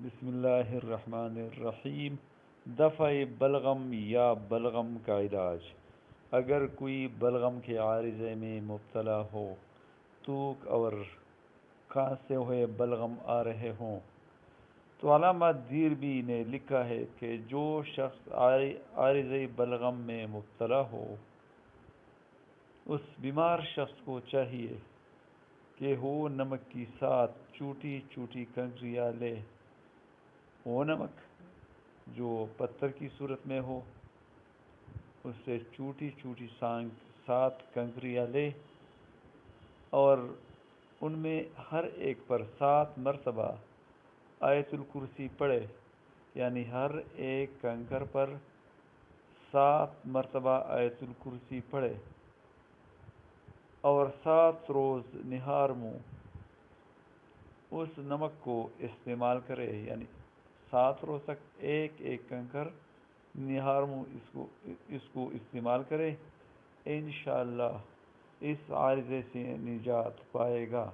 بسم اللہ الرحمن الرحیم۔ دفع بلغم یا بلغم کا علاج۔ اگر کوئی بلغم کے عارضے میں مبتلا ہو، توک اور کھانستے ہوئے بلغم آ رہے ہوں، تو علامہ دیربی نے لکھا ہے کہ جو شخص عارضی بلغم میں مبتلا ہو، اس بیمار شخص کو چاہیے کہ وہ نمک کی 7 چھوٹی چھوٹی کنکریاں لے۔ وہ نمک جو پتھر کی صورت میں ہو، اس سے چھوٹی چھوٹی 7 کنکریاں لے اور ان میں ہر ایک پر 7 مرتبہ آیت الکرسی پڑھے، یعنی ہر ایک کنکر پر 7 مرتبہ آیت الکرسی پڑھے اور 7 روز نہار منہ اس نمک کو استعمال کرے، یعنی 7 روز تک ایک ایک کنکر نہار منہ اس کو استعمال کرے، انشاءاللہ اس عارضے سے نجات پائے گا۔